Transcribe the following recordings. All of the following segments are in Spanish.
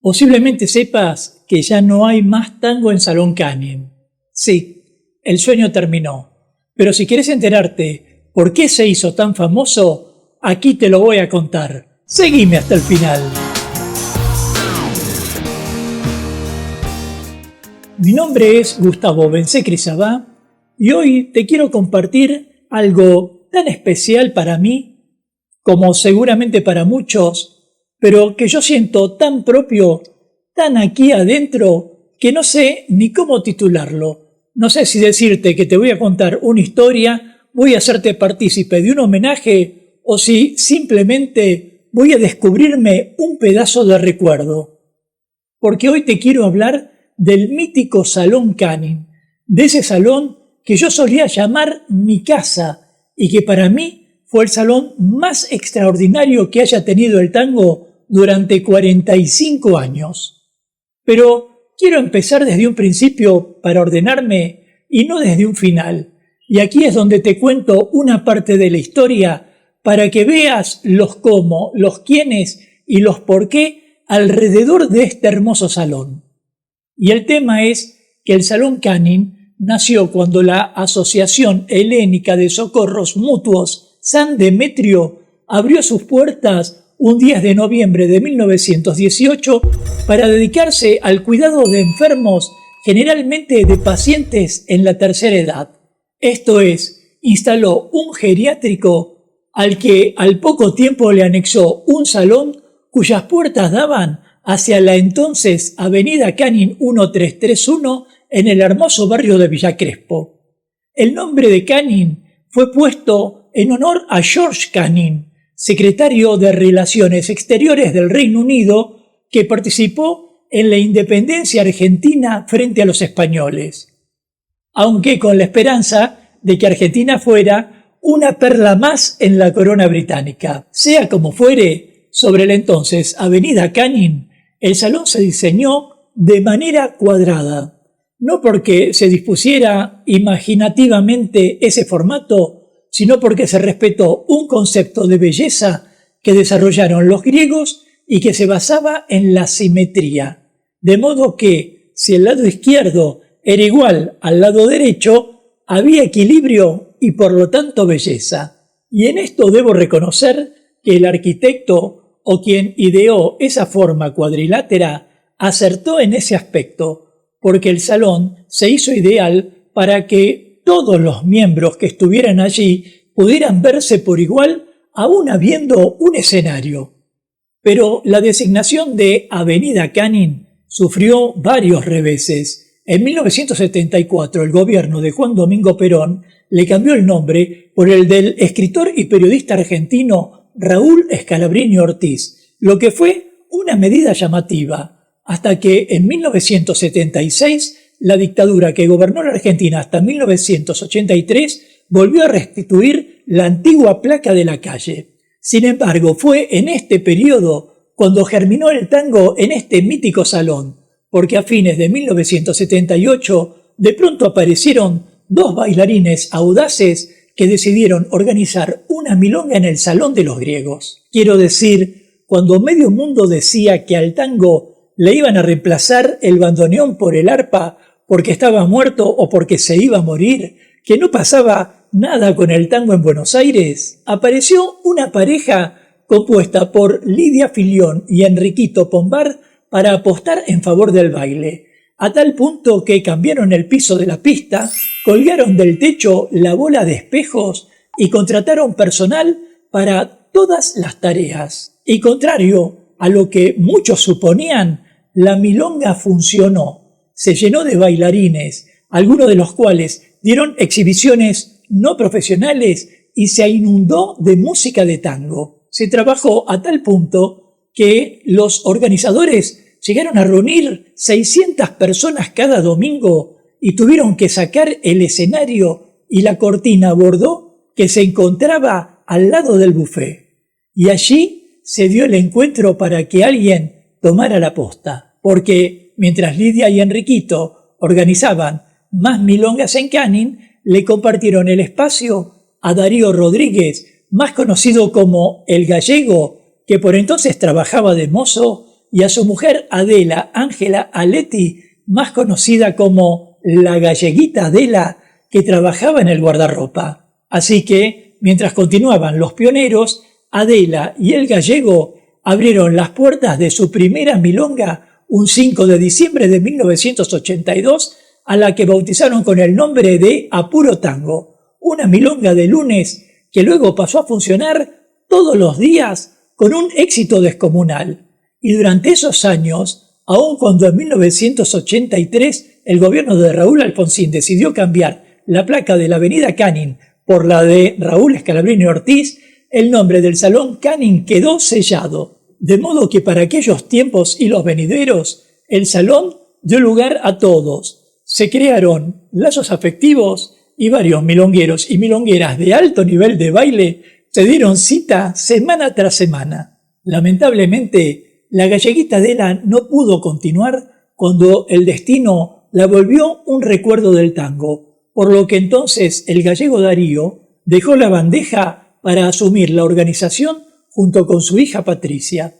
Posiblemente sepas que ya no hay más tango en Salón Canning. Sí, el sueño terminó. Pero si quieres enterarte por qué se hizo tan famoso, aquí te lo voy a contar. Seguime hasta el final. Mi nombre es Gustavo Bencé-Crisabá y hoy te quiero compartir algo tan especial para mí, como seguramente para muchos, pero que yo siento tan propio, tan aquí adentro, que no sé ni cómo titularlo. No sé si decirte que te voy a contar una historia, voy a hacerte partícipe de un homenaje, o si simplemente voy a descubrirme un pedazo de recuerdo. Porque hoy te quiero hablar del mítico Salón Canning, de ese salón que yo solía llamar mi casa y que para mí fue el salón más extraordinario que haya tenido el tango durante 45 años. Pero quiero empezar desde un principio para ordenarme y no desde un final. Y aquí es donde te cuento una parte de la historia para que veas los cómo, los quiénes y los por qué alrededor de este hermoso salón. Y el tema es que el Salón Canning nació cuando la Asociación Helénica de Socorros Mutuos San Demetrio abrió sus puertas un 10 de noviembre de 1918 para dedicarse al cuidado de enfermos, generalmente de pacientes en la tercera edad. Esto es, instaló un geriátrico al que al poco tiempo le anexó un salón cuyas puertas daban hacia la entonces Avenida Canning 1331 en el hermoso barrio de Villa Crespo. El nombre de Canning fue puesto en honor a George Canning, secretario de Relaciones Exteriores del Reino Unido, que participó en la independencia argentina frente a los españoles, aunque con la esperanza de que Argentina fuera una perla más en la corona británica. Sea como fuere, sobre la entonces Avenida Canning, el salón se diseñó de manera cuadrada, no porque se dispusiera imaginativamente ese formato, sino porque se respetó un concepto de belleza que desarrollaron los griegos y que se basaba en la simetría. De modo que, si el lado izquierdo era igual al lado derecho, había equilibrio y por lo tanto belleza. Y en esto debo reconocer que el arquitecto o quien ideó esa forma cuadrilátera acertó en ese aspecto, porque el salón se hizo ideal para que todos los miembros que estuvieran allí pudieran verse por igual aún habiendo un escenario. Pero la designación de Avenida Canning sufrió varios reveses. En 1974 el gobierno de Juan Domingo Perón le cambió el nombre por el del escritor y periodista argentino Raúl Scalabrini Ortiz, lo que fue una medida llamativa, hasta que en 1976 la dictadura que gobernó la Argentina hasta 1983 volvió a restituir la antigua placa de la calle. Sin embargo, fue en este periodo cuando germinó el tango en este mítico salón, porque a fines de 1978 de pronto aparecieron dos bailarines audaces que decidieron organizar una milonga en el Salón de los Griegos. Quiero decir, cuando medio mundo decía que al tango le iban a reemplazar el bandoneón por el arpa porque estaba muerto o porque se iba a morir, que no pasaba nada con el tango en Buenos Aires, apareció una pareja compuesta por Lidia Filión y Enriquito Pombar para apostar en favor del baile, a tal punto que cambiaron el piso de la pista, colgaron del techo la bola de espejos y contrataron personal para todas las tareas. Y contrario a lo que muchos suponían, la milonga funcionó. Se llenó de bailarines, algunos de los cuales dieron exhibiciones no profesionales y se inundó de música de tango. Se trabajó a tal punto que los organizadores llegaron a reunir 600 personas cada domingo y tuvieron que sacar el escenario y la cortina bordó que se encontraba al lado del buffet. Y allí se dio el encuentro para que alguien tomara la posta, porque mientras Lidia y Enriquito organizaban más milongas en Canning, le compartieron el espacio a Darío Rodríguez, más conocido como El Gallego, que por entonces trabajaba de mozo y a su mujer Adela Ángela Aletti, más conocida como la galleguita Adela, que trabajaba en el guardarropa. Así que, mientras continuaban los pioneros, Adela y el gallego abrieron las puertas de su primera milonga un 5 de diciembre de 1982, a la que bautizaron con el nombre de A Puro Tango, una milonga de lunes que luego pasó a funcionar todos los días con un éxito descomunal. Y durante esos años, aun cuando en 1983 el gobierno de Raúl Alfonsín decidió cambiar la placa de la avenida Canning por la de Raúl Scalabrini Ortiz, el nombre del Salón Canning quedó sellado. De modo que para aquellos tiempos y los venideros, el salón dio lugar a todos. Se crearon lazos afectivos y varios milongueros y milongueras de alto nivel de baile se dieron cita semana tras semana. Lamentablemente, la galleguita Adela no pudo continuar cuando el destino la volvió un recuerdo del tango, por lo que entonces el gallego Darío dejó la bandeja para asumir la organización junto con su hija Patricia.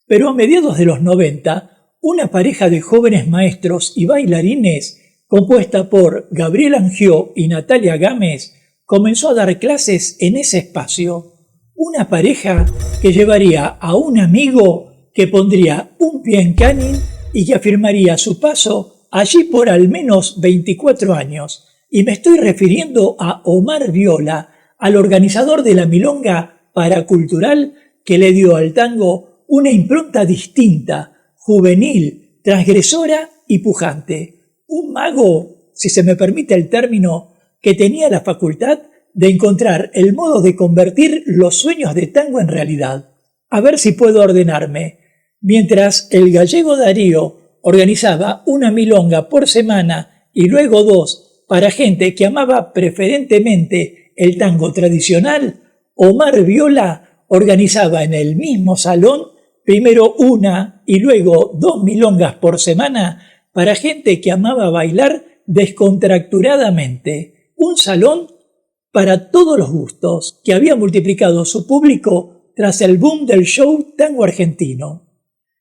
Pero a mediados de los 90, una pareja de jóvenes maestros y bailarines, compuesta por Gabriel Angió y Natalia Gámez, comenzó a dar clases en ese espacio. Una pareja que llevaría a un amigo que pondría un pie en Canning y que afirmaría su paso allí por al menos 24 años. Y me estoy refiriendo a Omar Viola, al organizador de la milonga paracultural que le dio al tango una impronta distinta, juvenil, transgresora y pujante. Un mago, si se me permite el término, que tenía la facultad de encontrar el modo de convertir los sueños de tango en realidad. A ver si puedo ordenarme. Mientras el gallego Darío organizaba una milonga por semana y luego dos para gente que amaba preferentemente el tango tradicional, Omar Viola organizaba en el mismo salón primero una y luego dos milongas por semana para gente que amaba bailar descontracturadamente. Un salón para todos los gustos, que había multiplicado su público tras el boom del show tango argentino.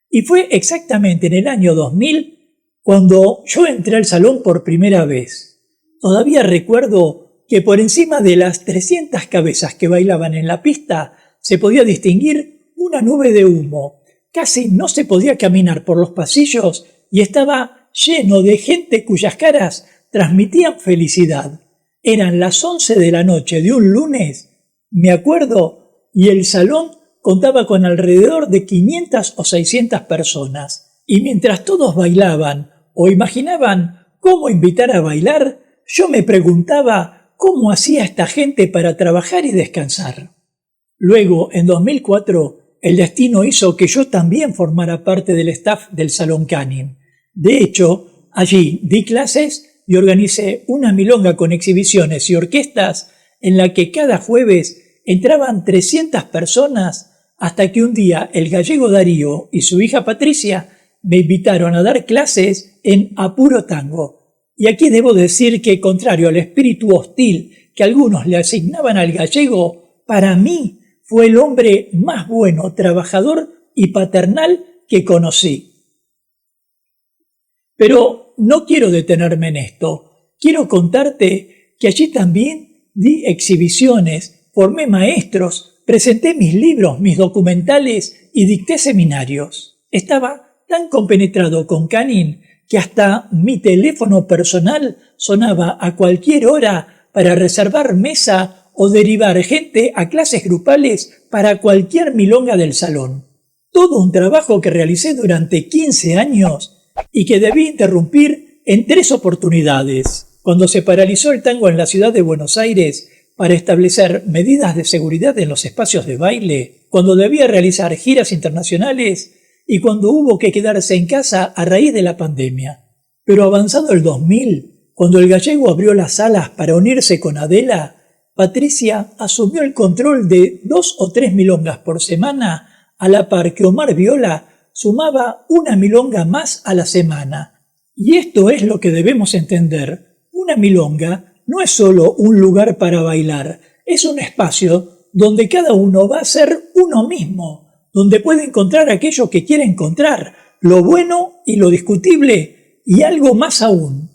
Y fue exactamente en el año 2000 cuando yo entré al salón por primera vez. Todavía recuerdo que por encima de las 300 cabezas que bailaban en la pista se podía distinguir una nube de humo. Casi no se podía caminar por los pasillos y estaba lleno de gente cuyas caras transmitían felicidad. Eran las 11 de la noche de un lunes, me acuerdo, y el salón contaba con alrededor de 500 o 600 personas. Y mientras todos bailaban o imaginaban cómo invitar a bailar, yo me preguntaba cómo hacía esta gente para trabajar y descansar. Luego, en 2004, el destino hizo que yo también formara parte del staff del Salón Canning. De hecho, allí di clases y organicé una milonga con exhibiciones y orquestas en la que cada jueves entraban 300 personas hasta que un día el gallego Darío y su hija Patricia me invitaron a dar clases en A Puro Tango. Y aquí debo decir que, contrario al espíritu hostil que algunos le asignaban al gallego, para mí fue el hombre más bueno, trabajador y paternal que conocí. Pero no quiero detenerme en esto. Quiero contarte que allí también di exhibiciones, formé maestros, presenté mis libros, mis documentales y dicté seminarios. Estaba tan compenetrado con Canning que hasta mi teléfono personal sonaba a cualquier hora para reservar mesa o derivar gente a clases grupales para cualquier milonga del salón. Todo un trabajo que realicé durante 15 años y que debí interrumpir en 3 oportunidades. Cuando se paralizó el tango en la ciudad de Buenos Aires para establecer medidas de seguridad en los espacios de baile, cuando debía realizar giras internacionales y cuando hubo que quedarse en casa a raíz de la pandemia. Pero avanzado el 2000, cuando el gallego abrió las salas para unirse con Adela, Patricia asumió el control de 2 o 3 milongas por semana, a la par que Omar Viola sumaba una milonga más a la semana. Y esto es lo que debemos entender. Una milonga no es solo un lugar para bailar, es un espacio donde cada uno va a ser uno mismo, donde puede encontrar aquello que quiere encontrar, lo bueno y lo discutible, y algo más aún.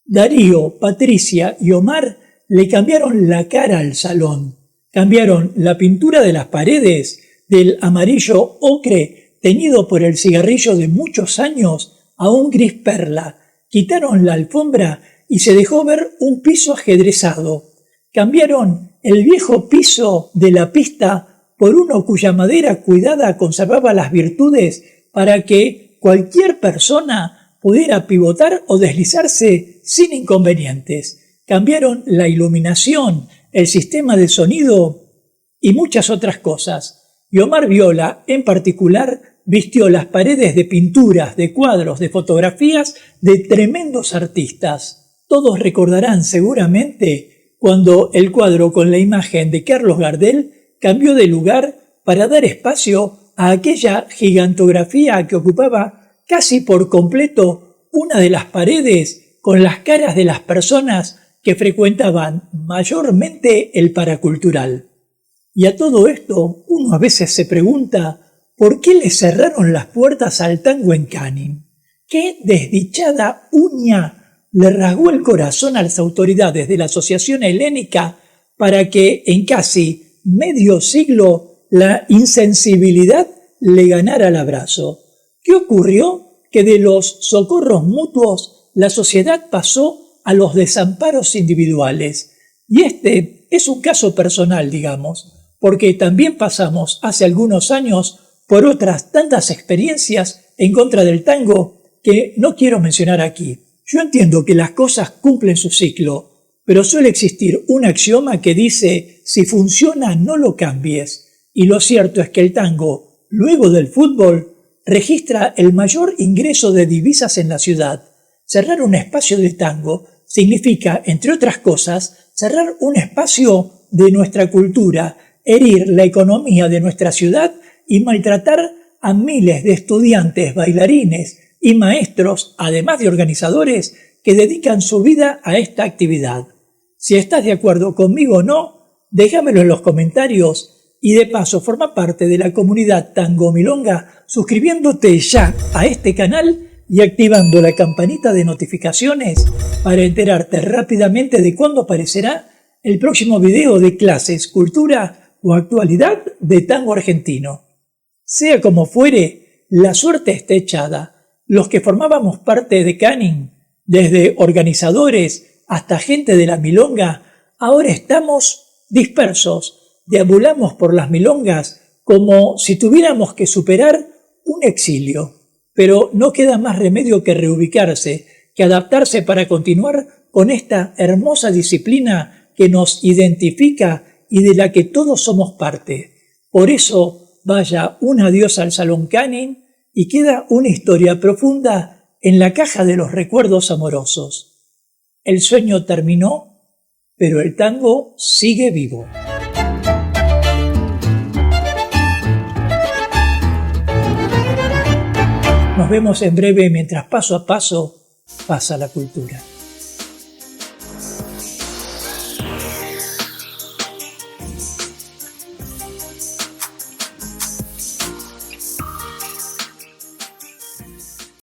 Darío, Patricia y Omar le cambiaron la cara al salón, cambiaron la pintura de las paredes del amarillo ocre teñido por el cigarrillo de muchos años a un gris perla, quitaron la alfombra y se dejó ver un piso ajedrezado, cambiaron el viejo piso de la pista por uno cuya madera cuidada conservaba las virtudes para que cualquier persona pudiera pivotar o deslizarse sin inconvenientes. Cambiaron la iluminación, el sistema de sonido y muchas otras cosas. Y Omar Viola, en particular, vistió las paredes de pinturas, de cuadros, de fotografías de tremendos artistas. Todos recordarán seguramente cuando el cuadro con la imagen de Carlos Gardel cambió de lugar para dar espacio a aquella gigantografía que ocupaba casi por completo una de las paredes con las caras de las personas que frecuentaban mayormente el paracultural. Y a todo esto uno a veces se pregunta ¿por qué le cerraron las puertas al tango en Canning? ¿Qué desdichada uña le rasgó el corazón a las autoridades de la Asociación Helénica para que en casi medio siglo la insensibilidad le ganara el abrazo? ¿Qué ocurrió? Que de los socorros mutuos la sociedad pasó a los desamparos individuales. Y este es un caso personal, digamos, porque también pasamos hace algunos años por otras tantas experiencias en contra del tango que no quiero mencionar aquí. Yo entiendo que las cosas cumplen su ciclo, pero suele existir un axioma que dice, si funciona no lo cambies. Y lo cierto es que el tango, luego del fútbol, registra el mayor ingreso de divisas en la ciudad. Cerrar un espacio de tango significa, entre otras cosas, cerrar un espacio de nuestra cultura, herir la economía de nuestra ciudad y maltratar a miles de estudiantes, bailarines y maestros, además de organizadores, que dedican su vida a esta actividad. Si estás de acuerdo conmigo o no, déjamelo en los comentarios y de paso forma parte de la comunidad Tango Milonga suscribiéndote ya a este canal y activando la campanita de notificaciones para enterarte rápidamente de cuándo aparecerá el próximo video de clases, cultura o actualidad de tango argentino. Sea como fuere, la suerte está echada. Los que formábamos parte de Canning, desde organizadores hasta gente de la milonga, ahora estamos dispersos, deambulamos por las milongas como si tuviéramos que superar un exilio. Pero no queda más remedio que reubicarse, que adaptarse para continuar con esta hermosa disciplina que nos identifica y de la que todos somos parte. Por eso, vaya un adiós al Salón Canning y queda una historia profunda en la caja de los recuerdos amorosos. El sueño terminó, pero el tango sigue vivo. Nos vemos en breve mientras paso a paso pasa la cultura.